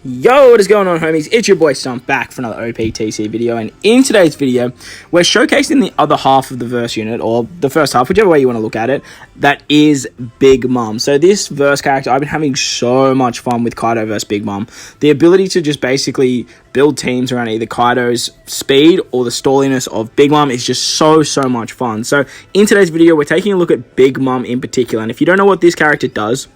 Yo, what is going on, homies? It's your boy Stump back for another OPTC video, and in today's video, we're showcasing the other half of the verse unit, or the first half, whichever way you want to look at it, that is BigMom. So this verse character, I've been having so much fun with Kaido versus BigMom. The ability to just basically build teams around either Kaido's speed or the stalliness of BigMom is just so much fun. So in today's video, we're taking a look at BigMom in particular, and if you don't know what this character does,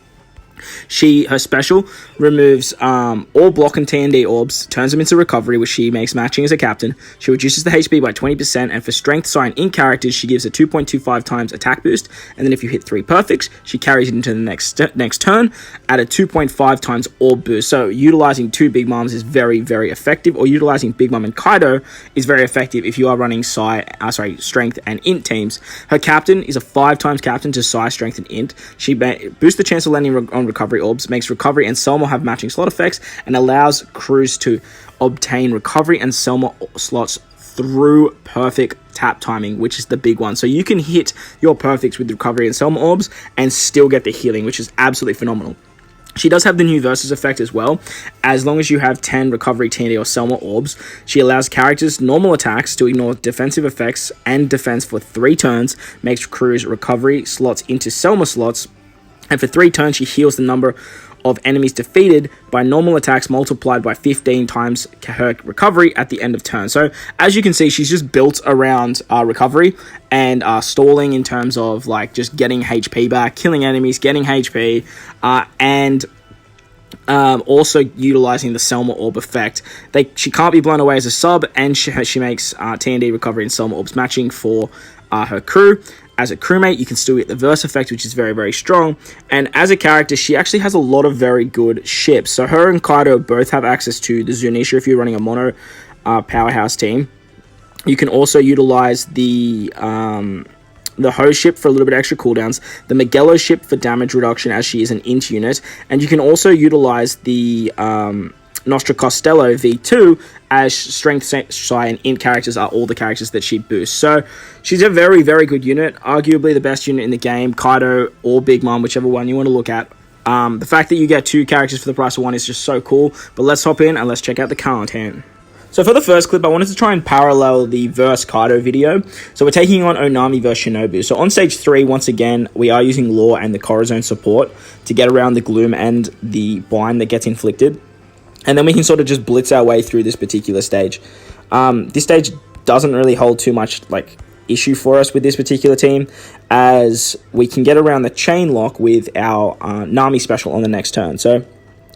her special removes all block and T&D orbs, turns them into recovery, which she makes matching as a captain. She reduces the HP by 20%, and for strength sign in characters, she gives a 2.25 times attack boost, and then if you hit 3 perfects, she carries it into the next turn at a 2.5 times orb boost. So utilizing two BigMoms is very effective, or utilizing BigMom and Kaido is very effective if you are running strength and int teams. Her captain is a 5 times captain to Psi, strength and int. She boosts the chance of landing on recovery orbs, makes recovery and Selma have matching slot effects, and allows crews to obtain recovery and Selma slots through perfect tap timing, which is the big one. So you can hit your perfects with recovery and Selma orbs and still get the healing, which is absolutely phenomenal. She does have the new versus effect as well. As long as you have 10 recovery, TND, or Selma orbs, she allows characters' normal attacks to ignore defensive effects and defense for 3 turns, makes crews recovery slots into Selma slots, and for 3 turns, she heals the number of enemies defeated by normal attacks multiplied by 15 times her recovery at the end of turn. So as you can see, she's just built around recovery and stalling in terms of like just getting HP back, killing enemies, getting HP, and also utilizing the Selma orb effect. She can't be blown away as a sub, and she makes T&D recovery and Selma orbs matching for her crew. As a crewmate, you can still get the verse effect, which is very strong. And as a character, she actually has a lot of very good ships. So her and Kaido both have access to the Zunisha if you're running a mono powerhouse team. You can also utilize the Ho ship for a little bit extra cooldowns, the Magello ship for damage reduction as she is an int unit, and you can also utilize the Nostra Costello V2 as strength, psi, and int characters are all the characters that she boosts. So she's a very good unit, arguably the best unit in the game, Kaido or BigMom, whichever one you want to look at. The fact that you get 2 characters for the price of 1 is just so cool, but let's hop in and let's check out the content. So for the first clip, I wanted to try and parallel the verse Kaido video. So we're taking on Onami versus Shinobu. So on stage 3, once again, we are using Law and the Corazon support to get around the gloom and the bind that gets inflicted. And then we can sort of just blitz our way through this particular stage. This stage doesn't really hold too much issue for us with this particular team, as we can get around the chain lock with our Nami special on the next turn. So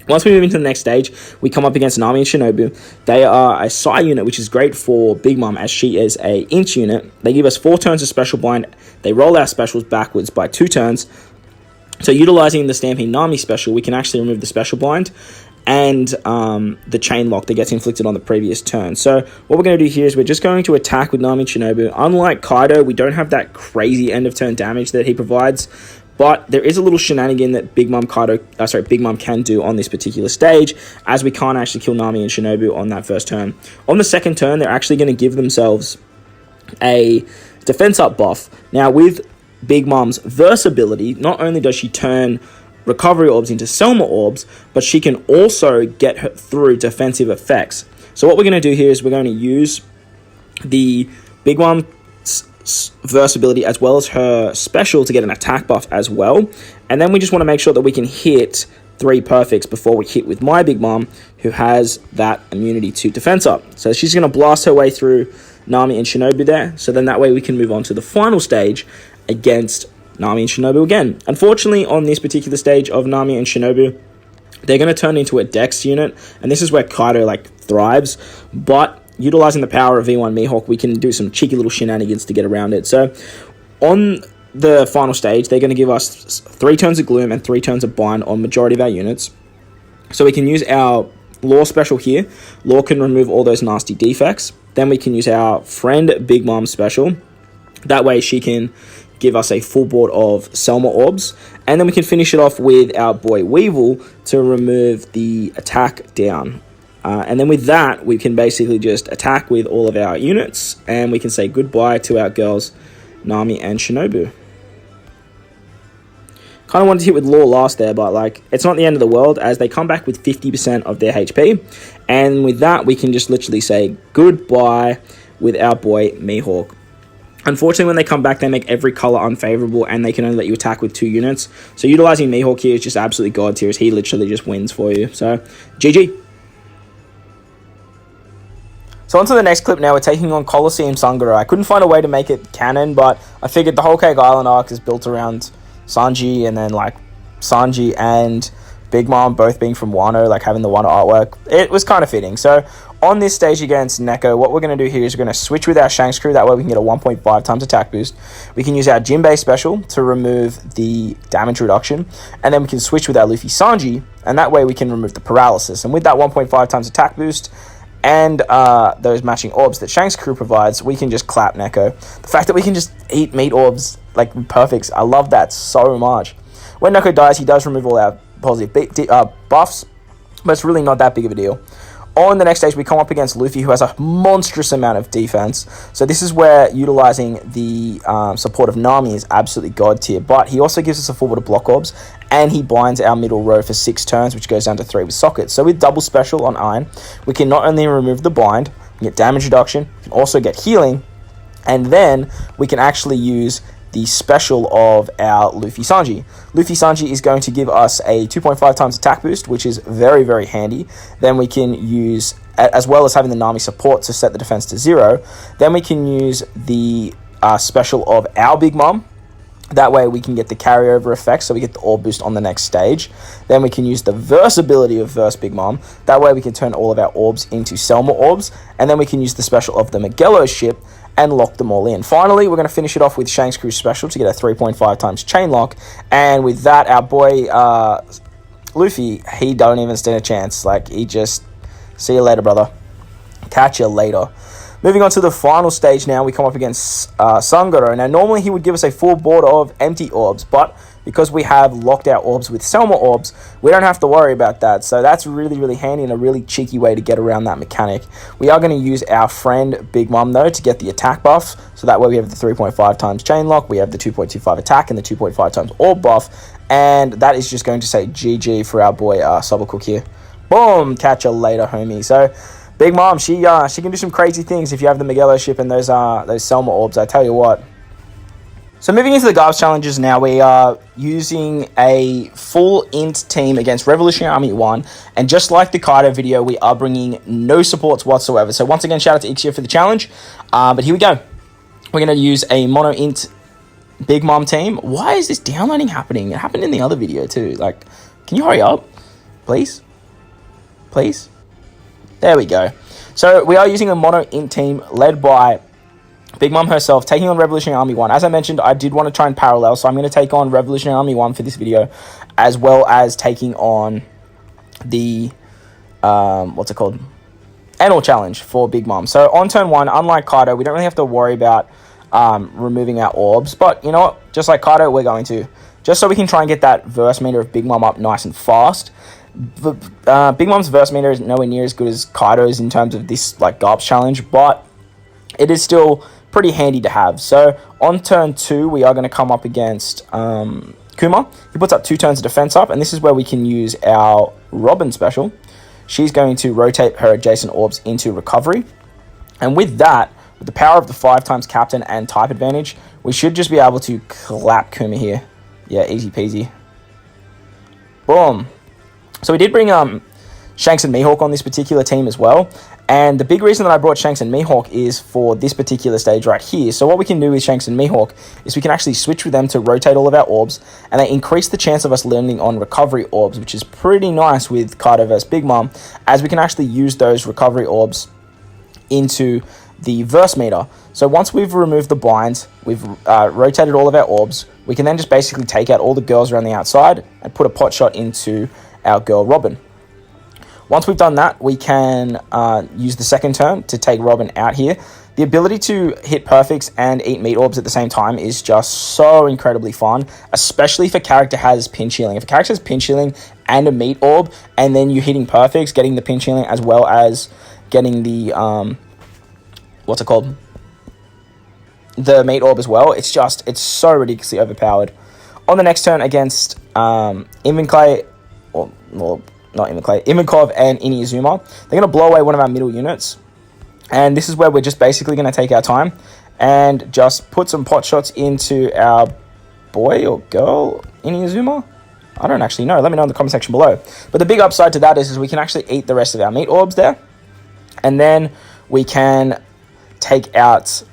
once we move into the next stage, we come up against Nami and Shinobu. They are a Psi unit, which is great for BigMom as she is a int unit. They give us 4 turns of special bind. They roll our specials backwards by 2 turns. So utilizing the Stampede Nami special, we can actually remove the special bind and the chain lock that gets inflicted on the previous turn. So what we're going to do here is we're just going to attack with Nami and Shinobu. Unlike Kaido, we don't have that crazy end of turn damage that he provides, but there is a little shenanigan that BigMom can do on this particular stage, as we can't actually kill Nami and Shinobu on that first turn. On the second turn, they're actually going to give themselves a defense up buff. Now with BigMom's verse ability, not only does she turn recovery orbs into Selma orbs, but she can also get her through defensive effects. So what we're going to do here is we're going to use the BigMom's verse ability as well as her special to get an attack buff as well. And then we just want to make sure that we can hit 3 perfects before we hit with my BigMom, who has that immunity to defense up. So she's going to blast her way through Nami and Shinobu there. So then that way we can move on to the final stage against Nami and Shinobu again. Unfortunately, on this particular stage of Nami and Shinobu, they're going to turn into a Dex unit, and this is where Kaido thrives, but utilizing the power of V1 Mihawk, we can do some cheeky little shenanigans to get around it. So on the final stage, they're going to give us 3 turns of Gloom and 3 turns of Bind on majority of our units. So we can use our Law special here. Law can remove all those nasty defects. Then we can use our friend BigMom special. That way she can give us a full board of Selma orbs, and then we can finish it off with our boy Weevil to remove the attack down. And then with that, we can basically just attack with all of our units, and we can say goodbye to our girls Nami and Shinobu. Kind of wanted to hit with Law last there, but like it's not the end of the world as they come back with 50% of their HP. And with that, we can just literally say goodbye with our boy Mihawk. Unfortunately, when they come back, they make every color unfavorable and they can only let you attack with 2 units. So utilizing Mihawk here is just absolutely god tier as he literally just wins for you. So GG. So on to the next clip now, we're taking on Colosseum Sanguro. I couldn't find a way to make it canon, but I figured the whole Cake Island arc is built around Sanji, and then like Sanji and BigMom both being from Wano, like having the Wano artwork. It was kind of fitting. So on this stage against Neko, what we're going to do here is we're going to switch with our Shanks crew. That way we can get a 1.5 times attack boost. We can use our Jinbei special to remove the damage reduction. And then we can switch with our Luffy Sanji, and that way we can remove the paralysis. And with that 1.5 times attack boost and those matching orbs that Shanks crew provides, we can just clap Neko. The fact that we can just eat meat orbs like perfects, I love that so much. When Neko dies, he does remove all our positive buffs, but it's really not that big of a deal. On the next stage, we come up against Luffy, who has a monstrous amount of defense. So this is where utilizing the support of Nami is absolutely god tier. But he also gives us a full bit of block orbs, and he blinds our middle row for 6 turns, which goes down to 3 with sockets. So with double special on Iron, we can not only remove the bind, we can get damage reduction, we can also get healing, and then we can actually use the special of our Luffy Sanji. Luffy Sanji is going to give us a 2.5 times attack boost, which is very, very handy. Then we can use, as well as having the Nami support to set the defense to 0, then we can use the special of our BigMom. That way we can get the carryover effect, so we get the orb boost on the next stage. Then we can use the verse ability of Verse BigMom. That way we can turn all of our orbs into Selma orbs. And then we can use the special of the Magello ship and lock them all in. Finally, we're going to finish it off with Shanks Crew special to get a 3.5 times chain lock. And with that, our boy Luffy, he don't even stand a chance. Like, he just, see you later, brother. Catch you later. Moving on to the final stage now, we come up against Sanguro. Now, normally he would give us a full board of empty orbs, but because we have locked our orbs with Selma orbs, we don't have to worry about that. So that's really, really handy and a really cheeky way to get around that mechanic. We are going to use our friend BigMom, though, to get the attack buff. So that way we have the 3.5 times chain lock, we have the 2.25 attack, and the 2.5 times orb buff. And that is just going to say GG for our boy Soba Cook here. Boom! Catch you later, homie. So BigMom, she can do some crazy things if you have the Magello ship and those Selma orbs, I tell you what. So moving into the Garp challenges now, we are using a full int team against Revolutionary Army 1, and just like the Kaido video, we are bringing no supports whatsoever. So once again, shout out to Ixia for the challenge, but here we go. We're going to use a mono int BigMom team. Why is this downloading happening? It happened in the other video too. Like, can you hurry up, please? Please? There we go. So we are using a mono int team led by BigMom herself, taking on Revolutionary Army 1. As I mentioned, I did want to try and parallel, so I'm going to take on Revolutionary Army 1 for this video, as well as taking on the, what's it called? Enel challenge for BigMom. So on turn 1, unlike Kaido, we don't really have to worry about removing our orbs, but you know what? Just like Kaido, we're going to. Just so we can try and get that verse meter of BigMom up nice and fast. BigMom's verse meter is nowhere near as good as Kaido's in terms of this like Garp challenge, but it is still pretty handy to have. So on turn 2, we are going to come up against Kuma. He puts up 2 turns of defense up, and this is where we can use our Robin special. She's going to rotate her adjacent orbs into recovery. And with that, with the power of the 5 times captain and type advantage, we should just be able to clap Kuma here. Yeah, easy peasy. Boom. So we did bring Shanks and Mihawk on this particular team as well. And the big reason that I brought Shanks and Mihawk is for this particular stage right here. So what we can do with Shanks and Mihawk is we can actually switch with them to rotate all of our orbs, and they increase the chance of us landing on recovery orbs, which is pretty nice with Kaido vs BigMom, as we can actually use those recovery orbs into the verse meter. So once we've removed the blinds, we've rotated all of our orbs, we can then just basically take out all the girls around the outside and put a pot shot into our girl Robin. Once we've done that, we can use the second turn to take Robin out here. The ability to hit perfects and eat meat orbs at the same time is just so incredibly fun, especially if a character has pinch healing. If a character has pinch healing and a meat orb, and then you're hitting perfects, getting the pinch healing as well as getting the, what's it called? The meat orb as well. It's so ridiculously overpowered. On the next turn against Ivankov and Inuyasuma, they're going to blow away one of our middle units. And this is where we're just basically going to take our time and just put some pot shots into our boy or girl, Inuyasuma. I don't actually know. Let me know in the comment section below. But the big upside to that is we can actually eat the rest of our meat orbs there. And then we can take out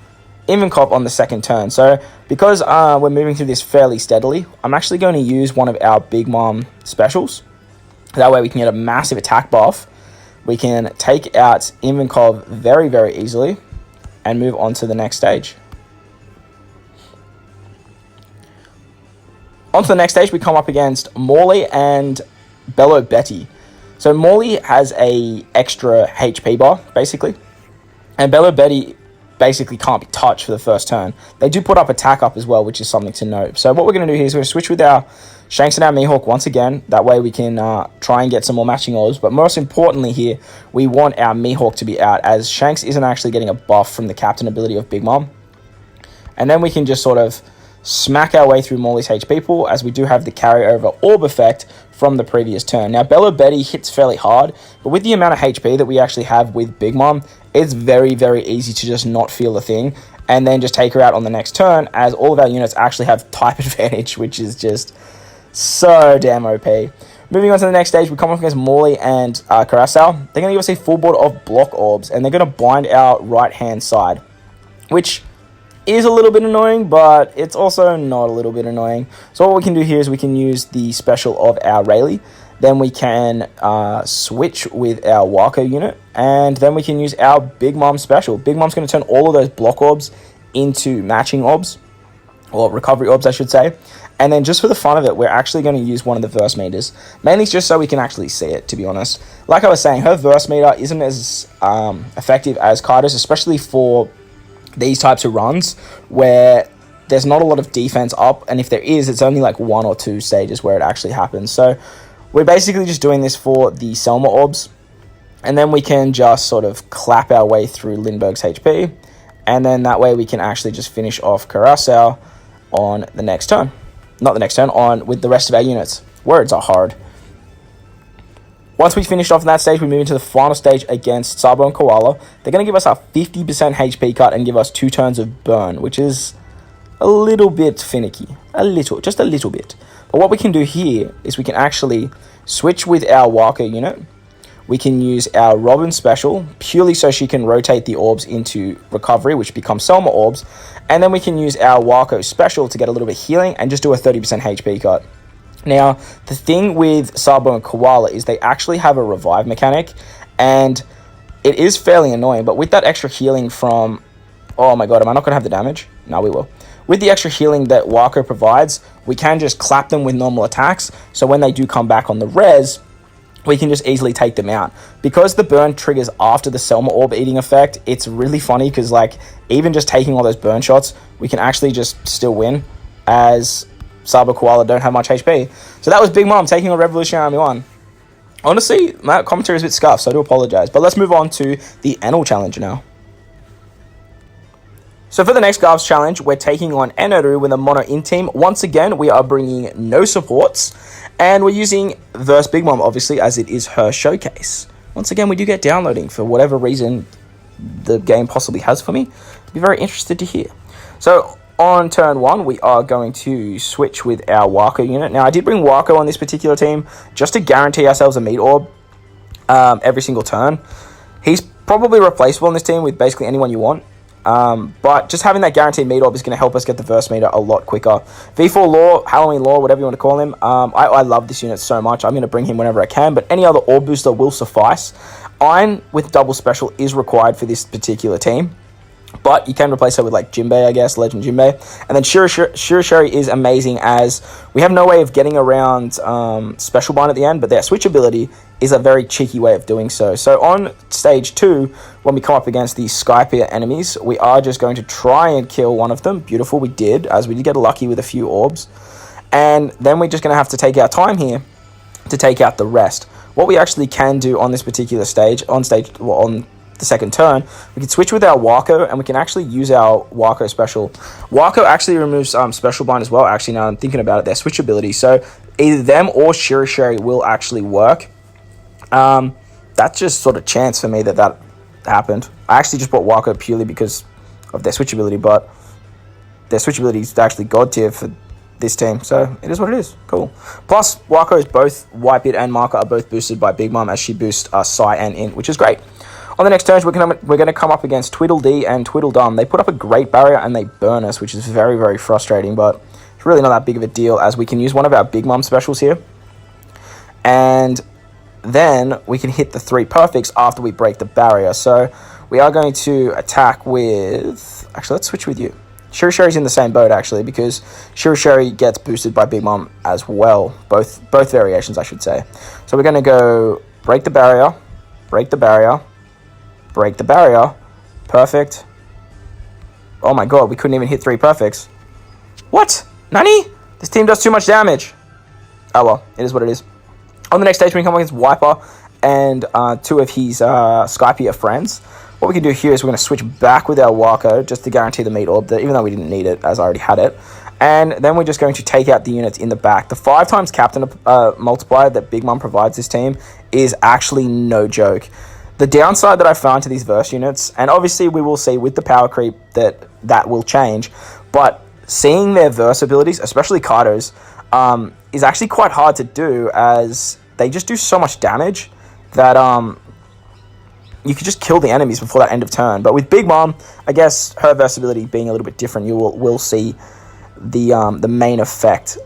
Ivankov on the second turn. So because we're moving through this fairly steadily, I'm actually going to use one of our BigMom specials. That way we can get a massive attack buff. We can take out Ivankov very, very easily and move on to the next stage. On to the next stage, we come up against Morley and Bello Betty. So Morley has a extra HP bar, basically. And Bello Betty basically can't be touched for the first turn. They do put up attack up as well, which is something to note. So what we're going to do here is we're going to switch with our Shanks and our Mihawk once again. That way we can try and get some more matching orbs. But most importantly here, we want our Mihawk to be out, as Shanks isn't actually getting a buff from the captain ability of BigMom. And then we can just sort of smack our way through Morley's HP pool, as we do have the carryover orb effect from the previous turn. Now, Bello Betty hits fairly hard, but with the amount of HP that we actually have with BigMom, it's very, very easy to just not feel a thing and then just take her out on the next turn, as all of our units actually have type advantage, which is just so damn OP. Moving on to the next stage, we come up against Morley and Curacao. They're going to give us a full board of block orbs, and they're going to bind our right-hand side, which is a little bit annoying, but it's also not a little bit annoying. So what we can do here is we can use the special of our Rayleigh. Then we can switch with our Wako unit, and then we can use our BigMom special. BigMom's going to turn all of those block orbs into matching orbs, or recovery orbs, I should say. And then just for the fun of it, we're actually going to use one of the verse meters, mainly just so we can actually see it, to be honest. Like I was saying, her verse meter isn't as effective as Kaido's, especially for these types of runs where there's not a lot of defense up, and if there is, it's only like 1 or 2 stages where it actually happens. So we're basically just doing this for the Selma orbs, and then we can just sort of clap our way through Lindbergh's HP, and then that way we can actually just finish off Curacao on the next turn. Not the next turn, on with the rest of our units. Words are hard. Once we finished off in that stage, we move into the final stage against Sabo and Koala. They're going to give us a 50% HP cut and give us 2 turns of burn, which is a little bit finicky. Just a little bit. But what we can do here is we can actually switch with our Wako unit. We can use our Robin special, purely so she can rotate the orbs into recovery, which becomes Selma orbs. And then we can use our Wako special to get a little bit healing and just do a 30% HP cut. Now, the thing with Sabo and Koala is they actually have a revive mechanic, and it is fairly annoying, but with that extra healing from... Oh my god, am I not going to have the damage? No, we will. With the extra healing that Wako provides, we can just clap them with normal attacks, so when they do come back on the res, we can just easily take them out. Because the burn triggers after the Selma orb eating effect, it's really funny, because like, even just taking all those burn shots, we can actually just still win, as Sabo Koala don't have much HP. So that was BigMom taking on Revolutionary Army 1. Honestly, my commentary is a bit scuffed, so I do apologize. But let's move on to the Enel challenge now. So for the next Garp's challenge, we're taking on Eneru with a mono in team. Once again, we are bringing no supports, and we're using Verse BigMom, obviously, as it is her showcase. Once again, we do get downloading for whatever reason the game possibly has for me. I'd be very interested to hear. So on turn 1, we are going to switch with our Wako unit. Now, I did bring Wako on this particular team just to guarantee ourselves a meat orb every single turn. He's probably replaceable on this team with basically anyone you want. But just having that guaranteed meat orb is going to help us get the verse meter a lot quicker. V4 Law, Halloween Law, whatever you want to call him. I love this unit so much. I'm going to bring him whenever I can, but any other orb booster will suffice. Iron with double special is required for this particular team, but you can replace her with like Jinbei, I guess, Legend Jinbei. And then Shirashiri is amazing, as we have no way of getting around Special Bind at the end, but their switch ability is a very cheeky way of doing so. So on stage 2, when we come up against the Skypiea enemies, we are just going to try and kill one of them. Beautiful, we did, as we did get lucky with a few orbs. And then we're just going to have to take our time here to take out the rest. What we actually can do on this particular stage, on the second turn, we can switch with our Wako, and we can actually use our Wako special. Wako actually removes special bind as well, actually, now I'm thinking about it, their switch ability. So either them or Shirishiri will actually work. That's just sort of chance for me that happened. I actually just bought Wako purely because of their switch ability, but their switch ability is actually god tier for this team, so it is what it is. Cool. Plus, Wako is both Whitebeard and Marker are both boosted by BigMom, as she boosts Psy and Int, which is great. On the next turns, we're going to come up against Tweedledee and Tweedledum. They put up a great barrier and they burn us, which is very, very frustrating, but it's really not that big of a deal, as we can use one of our BigMom specials here. And then we can hit the 3 perfects after we break the barrier. So we are going to attack with... Actually, let's switch with you. Shirishiri's in the same boat, actually, because Shirishiri gets boosted by BigMom as well. Both variations, I should say. So we're going to go break the barrier, break the barrier, break the barrier, perfect. Oh my god, we couldn't even hit 3 perfects. What? Nani? This team does too much damage. Oh well, it is what it is. On the next stage, we come against Wiper and 2 of his Skypiea friends. What we can do here is we're going to switch back with our Wako just to guarantee the meat orb, even though we didn't need it, as I already had it. And then we're just going to take out the units in the back. The 5 times captain multiplier that BigMom provides this team is actually no joke. The downside that I found to these verse units, and obviously we will see with the power creep that will change, but seeing their verse abilities, especially Kaido's, is actually quite hard to do, as they just do so much damage that you could just kill the enemies before that end of turn. But with BigMom, I guess her versatility being a little bit different, you will see the main effect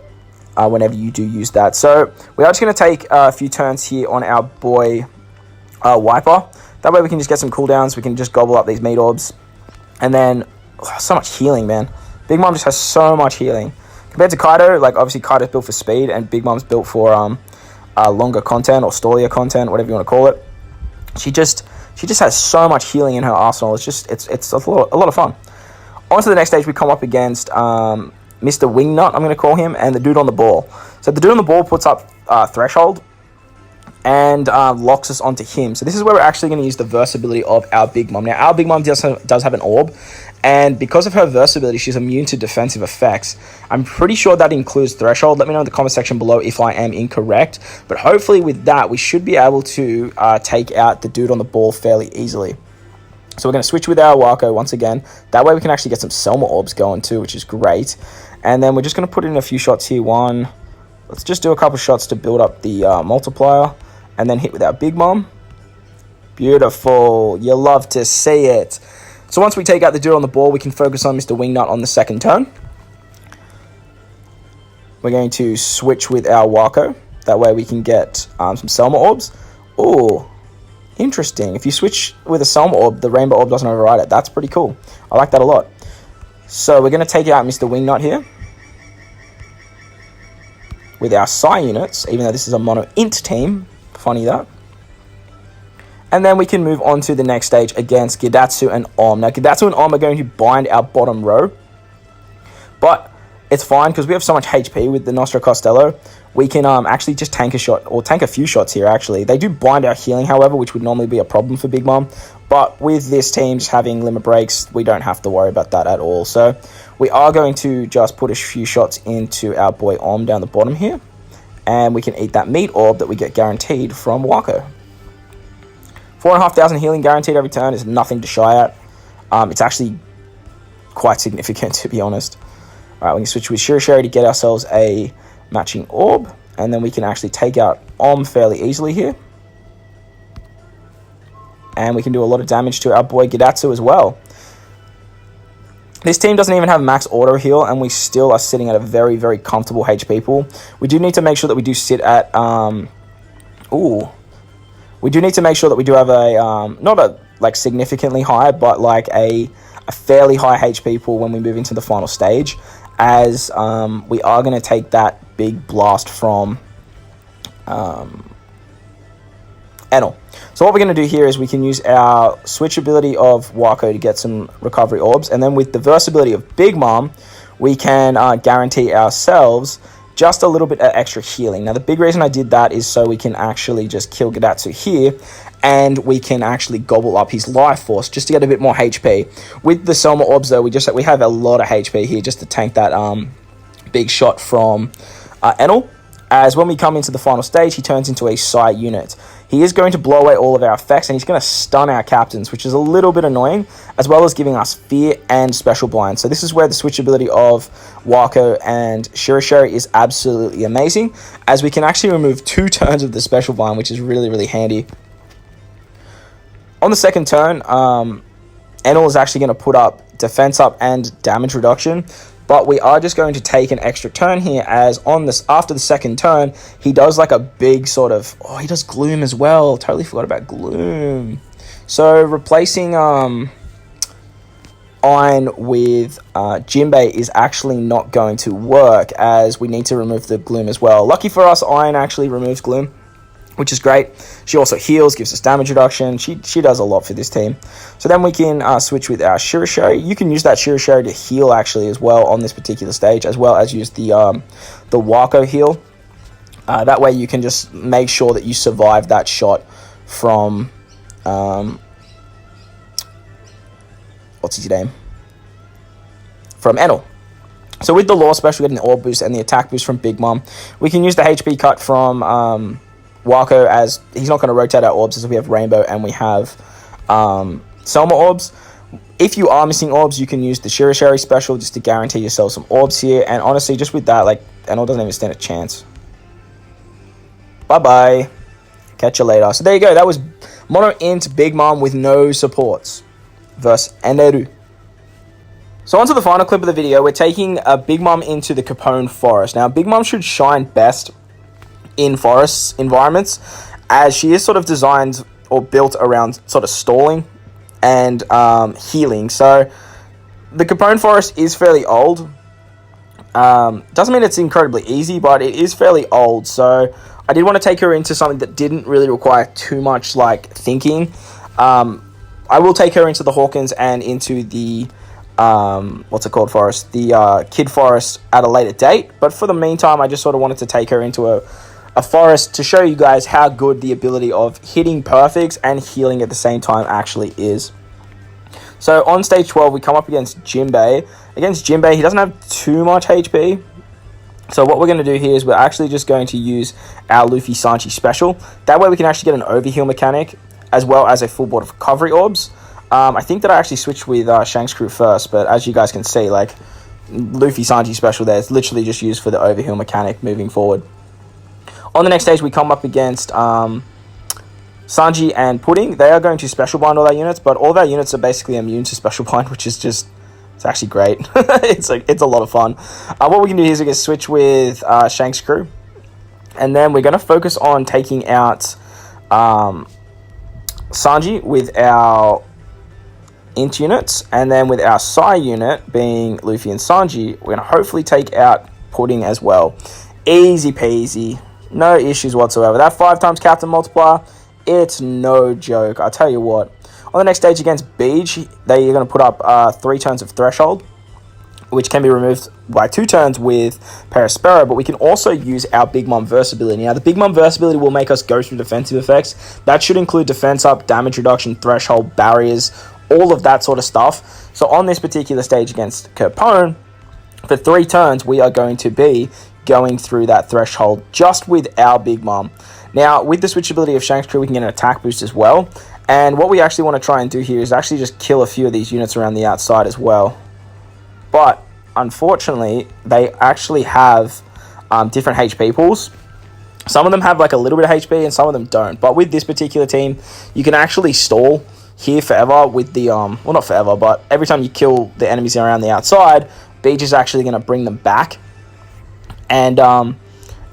whenever you do use that. So we are just going to take a few turns here on our boy Wiper. That way we can just get some cooldowns. We can just gobble up these meat orbs. And then, so much healing, man. BigMom just has so much healing. Compared to Kaido, like obviously Kaido's built for speed and BigMom's built for longer content or stallier content, whatever you want to call it. She just has so much healing in her arsenal. It's a lot of fun. On to the next stage, we come up against Mr. Wingnut, I'm going to call him, and the dude on the ball. So the dude on the ball puts up Threshold and locks us onto him. So this is where we're actually going to use the versatility of our BigMom. Now, our BigMom does have an orb, and because of her versatility, she's immune to defensive effects. I'm pretty sure that includes Threshold. Let me know in the comment section below if I am incorrect. But hopefully with that, we should be able to take out the dude on the ball fairly easily. So we're going to switch with our Wako once again. That way we can actually get some Selma orbs going too, which is great. And then we're just going to put in a few shots here. Let's just do a couple shots to build up the multiplier. And then hit with our BigMom. Beautiful. You love to see it. So once we take out the dude on the ball, we can focus on Mr. Wingnut on the second turn. We're going to switch with our Wako. That way we can get some Selma orbs. Oh, interesting. If you switch with a Selma orb, the rainbow orb doesn't override it. That's pretty cool. I like that a lot. So we're going to take out Mr. Wingnut here with our Psy units, even though this is a mono int team. Funny that. And then we can move on to the next stage against Gidatsu and Om. Now, Gidatsu and Om are going to bind our bottom row. But it's fine because we have so much HP with the Nostro Costello. We can actually just tank a shot, or tank a few shots here, actually. They do bind our healing, however, which would normally be a problem for BigMom. But with this team just having limit breaks, we don't have to worry about that at all. So we are going to just put a few shots into our boy Om down the bottom here. And we can eat that meat orb that we get guaranteed from Wako. 4,500 healing guaranteed every turn is nothing to shy at. It's actually quite significant, to be honest. Alright, we can switch with Shirishiri to get ourselves a matching orb. And then we can actually take out Om fairly easily here. And we can do a lot of damage to our boy Gidatsu as well. This team doesn't even have max auto heal, and we still are sitting at a very, very comfortable HP pool. We do need to make sure that we do sit at... We do need to make sure that we do have a... not a like significantly high, but like a fairly high HP pool when we move into the final stage, as we are going to take that big blast from Enel. So what we're going to do here is we can use our switch ability of Wako to get some recovery orbs, and then with the versatility of BigMom, we can guarantee ourselves just a little bit of extra healing. Now, the big reason I did that is so we can actually just kill Gadatsu here, and we can actually gobble up his life force just to get a bit more HP. With the Selma Orbs, though, we have a lot of HP here just to tank that big shot from Enel. As when we come into the final stage, he turns into a Psy unit. He is going to blow away all of our effects, and he's going to stun our captains, which is a little bit annoying, as well as giving us fear and special blind. So this is where the switchability of Wako and Shirishiri is absolutely amazing, as we can actually remove 2 turns of the special blind, which is really, really handy. On the second turn, Enel is actually going to put up defense up and damage reduction. But we are just going to take an extra turn here, as on this, after the second turn, he does like a big sort of, he does Gloom as well. Totally forgot about Gloom. So replacing Iron with Jinbei is actually not going to work, as we need to remove the Gloom as well. Lucky for us, Iron actually removes Gloom, which is great. She also heals, gives us damage reduction. She does a lot for this team. So then we can switch with our Shirishiri. You can use that Shirishiri to heal actually as well on this particular stage, as well as use the Wako heal. That way you can just make sure that you survive that shot from what's his name? From Enel. So with the Law Special, getting the Orb boost and the attack boost from BigMom, we can use the HP cut from Wako, as he's not going to rotate our orbs, as we have Rainbow and we have Selma orbs. If you are missing orbs, you can use the Shirishiri special just to guarantee yourself some orbs here. And honestly, just with that, like, Enel doesn't even stand a chance. Bye-bye. Catch you later. So there you go. That was Mono Int BigMom with no supports versus Eneru. So on to the final clip of the video. We're taking a BigMom into the Capone Forest. Now, BigMom should shine best in forest environments, as she is sort of designed or built around sort of stalling and healing. So the Capone Forest is fairly old. Doesn't mean it's incredibly easy, but it is fairly old. So I did want to take her into something that didn't really require too much like thinking. I will take her into the Hawkins and into the forest, the Kid Forest at a later date. But for the meantime, I just sort of wanted to take her into a forest to show you guys how good the ability of hitting perfects and healing at the same time actually is. So on stage 12, we come up against Jinbei. Against Jinbei, he doesn't have too much HP. So what we're going to do here is we're actually just going to use our Luffy Sanji special. That way we can actually get an overheal mechanic, as well as a full board of recovery orbs. I think that I actually switched with Shanks crew first, but as you guys can see, like, Luffy Sanji special there, it's literally just used for the overheal mechanic moving forward. On the next stage, we come up against Sanji and Pudding. They are going to special bind all our units, but all of our units are basically immune to special bind, which is just, it's actually great. It's a lot of fun. What we can do here is we can switch with Shanks crew, and then we're going to focus on taking out Sanji with our Int units, and then with our Psy unit being Luffy and Sanji, we're going to hopefully take out Pudding as well. Easy peasy. No issues whatsoever. That 5 times Captain Multiplier, it's no joke. I'll tell you what. On the next stage against Bege, they are going to put up 3 turns of Threshold, which can be removed by 2 turns with Perispero, but we can also use our BigMom Versability. Now, the BigMom Versability will make us go through defensive effects. That should include defense up, damage reduction, threshold, barriers, all of that sort of stuff. So on this particular stage against Capone, for 3 turns, we are going to be going through that threshold just with our BigMom. Now, with the switchability of Shanks crew, we can get an attack boost as well. And what we actually want to try and do here is actually just kill a few of these units around the outside as well. But unfortunately, they actually have different HP pools. Some of them have like a little bit of HP and some of them don't. But with this particular team, you can actually stall here forever with the, well, not forever, but every time you kill the enemies around the outside, Beach is actually going to bring them back. And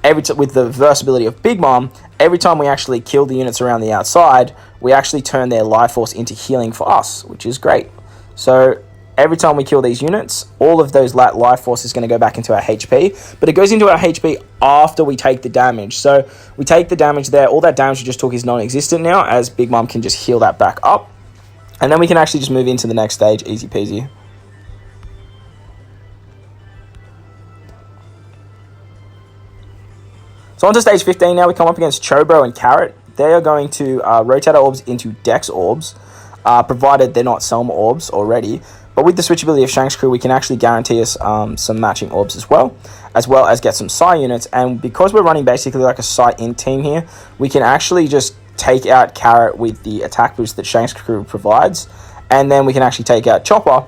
with the versatility of BigMom, every time we actually kill the units around the outside, we actually turn their life force into healing for us, which is great. So every time we kill these units, all of those life force is going to go back into our HP, but it goes into our HP after we take the damage. So we take the damage there, all that damage we just took is non-existent now, as BigMom can just heal that back up. And then we can actually just move into the next stage, easy peasy. So on to stage 15 now. We come up against Chobro and Carrot. They are going to rotate our orbs into Dex orbs, provided they're not Selma orbs already. But with the switchability of Shank's crew, we can actually guarantee us some matching orbs as well as get some Psi units. And because we're running basically like a Psi in team here, we can actually just take out Carrot with the attack boost that Shank's crew provides. And then we can actually take out Chopper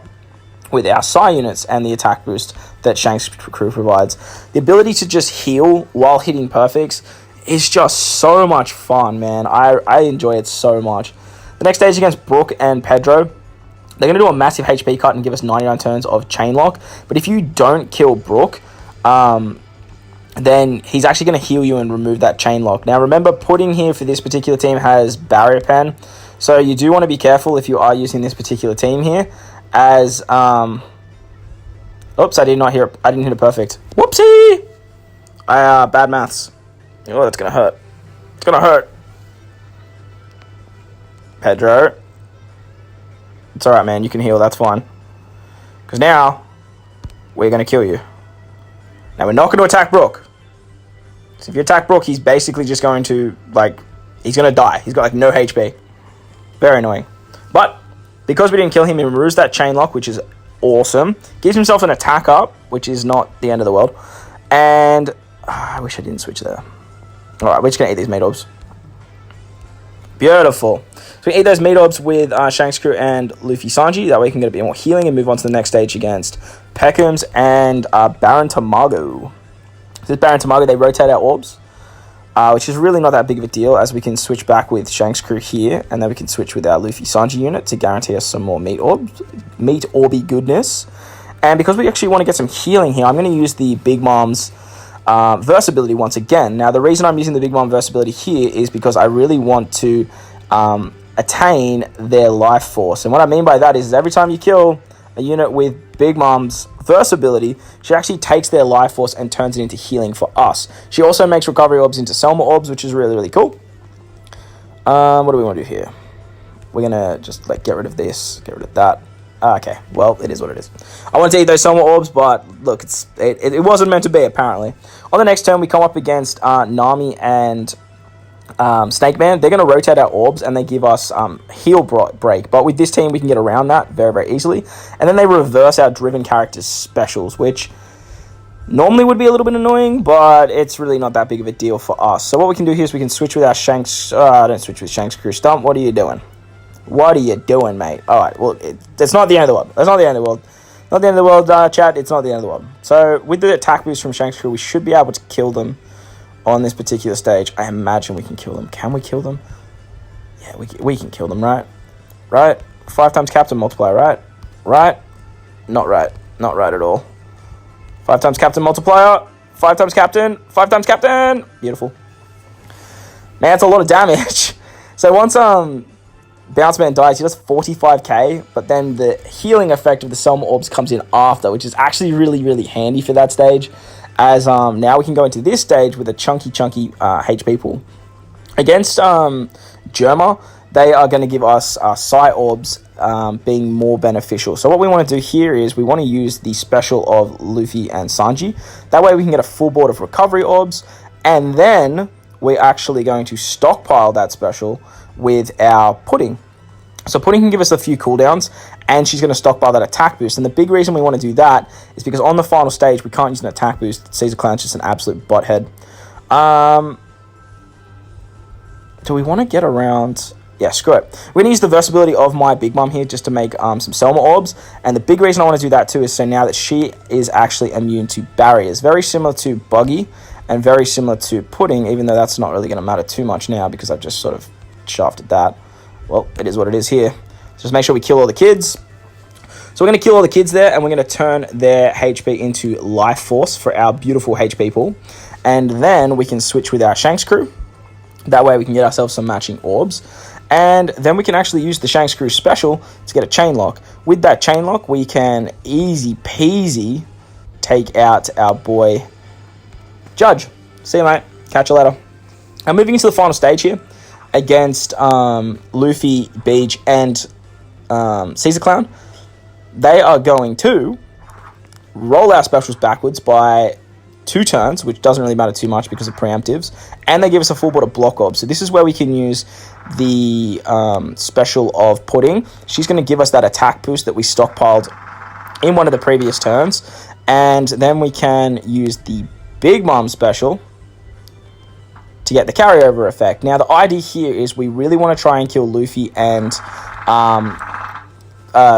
with our Psi units and the attack boost that Shank's crew provides. The ability to just heal while hitting perfects is just so much fun, man. I enjoy it so much. The next stage against Brooke and Pedro. They're going to do a massive HP cut and give us 99 turns of Chain Lock. But if you don't kill Brooke, then he's actually going to heal you and remove that Chain Lock. Now, remember, pudding here for this particular team has Barrier Pen. So you do want to be careful if you are using this particular team here. As, oops, I didn't hit it perfect. Whoopsie! Bad maths. Oh, that's going to hurt. It's going to hurt. Pedro. It's alright, man. You can heal. That's fine. Because now, we're going to kill you. Now, we're not going to attack Brooke. So if you attack Brooke, he's basically just going to, he's going to die. He's got, no HP. Very annoying. But, because we didn't kill him, he removes that Chain Lock, which is awesome. Gives himself an attack up, which is not the end of the world. And, I wish I didn't switch there. Alright, we're just going to eat these meat orbs. Beautiful. So we eat those meat orbs with Shank's crew and Luffy Sanji. That way we can get a bit more healing and move on to the next stage against Peckham's and Baron Tamago. So this Baron Tamago, they rotate our orbs, which is really not that big of a deal, as we can switch back with Shank's crew here, and then we can switch with our Luffy Sanji unit to guarantee us some more meat orby goodness. And because we actually want to get some healing here, I'm going to use the BigMom's verse ability once again. Now, the reason I'm using the BigMom verse ability here is because I really want to attain their life force. And what I mean by that is every time you kill a unit with BigMom's verse ability, she actually takes their life force and turns it into healing for us. She also makes recovery orbs into Selma orbs, which is really, really cool. What do we want to do here? We're going to just get rid of this, get rid of that. Okay, well, it is what it is. I wanted to eat those Selma orbs, but look, it wasn't meant to be, apparently. On the next turn, we come up against Nami and Snake Man. They're going to rotate our orbs, and they give us heal break. But with this team, we can get around that very, very easily. And then they reverse our driven characters' specials, which normally would be a little bit annoying, but it's really not that big of a deal for us. So what we can do here is we can switch with our Shanks. Don't switch with Shank's crew. Stump, what are you doing? What are you doing, mate? Alright, well, it's not the end of the world. That's not the end of the world. Not the end of the world, chat. It's not the end of the world. So, with the attack boost from Shank's crew, we should be able to kill them on this particular stage. I imagine we can kill them. Can we kill them? Yeah, we can kill them, right? Right? 5 times captain multiplier, right? Right? Not right. Not right at all. 5 times captain multiplier. 5 times captain. 5 times captain. Beautiful. Man, that's a lot of damage. So, once, Bounce Man dies, he does 45k, but then the healing effect of the Selma Orbs comes in after, which is actually really, really handy for that stage, as now we can go into this stage with a chunky HP pool. Against Germa, they are going to give us Psi Orbs being more beneficial. So what we want to do here is we want to use the special of Luffy and Sanji. That way we can get a full board of Recovery Orbs, and then we're actually going to stockpile that special with our Pudding. So Pudding can give us a few cooldowns, and she's going to stockpile that attack boost. And the big reason we want to do that is because on the final stage, we can't use an attack boost. Caesar Clown's just an absolute butthead. Do we want to get around? Yeah, screw it. We're going to use the versatility of my Big Mom here just to make some Selma Orbs. And the big reason I want to do that too is so now that she is actually immune to barriers. Very similar to Buggy and very similar to Pudding, even though that's not really going to matter too much now because I've just sort of shafted that. Well, it is what it is here. Just make sure we kill all the kids. So we're going to kill all the kids there, and we're going to turn their HP into life force for our beautiful HP pool. And then we can switch with our Shanks crew. That way we can get ourselves some matching orbs. And then we can actually use the Shanks crew special to get a chain lock. With that chain lock, we can easy peasy take out our boy Judge. See you, mate. Catch you later. I'm moving into the final stage here against Luffy, Beach, and Caesar Clown. They are going to roll our specials backwards by 2 turns, which doesn't really matter too much because of preemptives, and they give us a full board of block orb. So this is where we can use the special of Pudding. She's going to give us that attack boost that we stockpiled in one of the previous turns, and then we can use the Big Mom special to get the carryover effect. Now, the idea here is we really want to try and kill Luffy and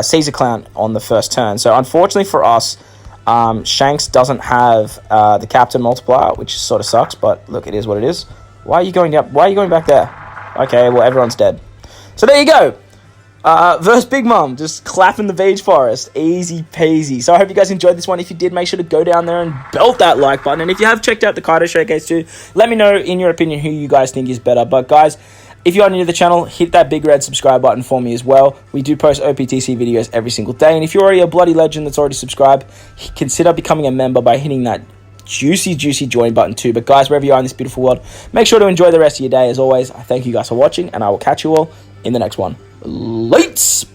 Caesar Clown on the first turn. So unfortunately for us, Shanks doesn't have the Captain multiplier, which sort of sucks, but look, it is what it is. Why are you going up? Why are you going back there? Okay, well, everyone's dead. So there you go. Versus Big Mom, just clapping the Bege Forest. Easy peasy. So I hope you guys enjoyed this one. If you did, make sure to go down there and belt that like button. And if you have checked out the Kaido Showcase too, let me know, in your opinion, who you guys think is better. But guys, if you are new to the channel, hit that big red subscribe button for me as well. We do post OPTC videos every single day. And if you're already a bloody legend that's already subscribed, consider becoming a member by hitting that juicy join button too. But guys, wherever you are in this beautiful world, make sure to enjoy the rest of your day. As always, I thank you guys for watching, and I will catch you all in the next one. Lates!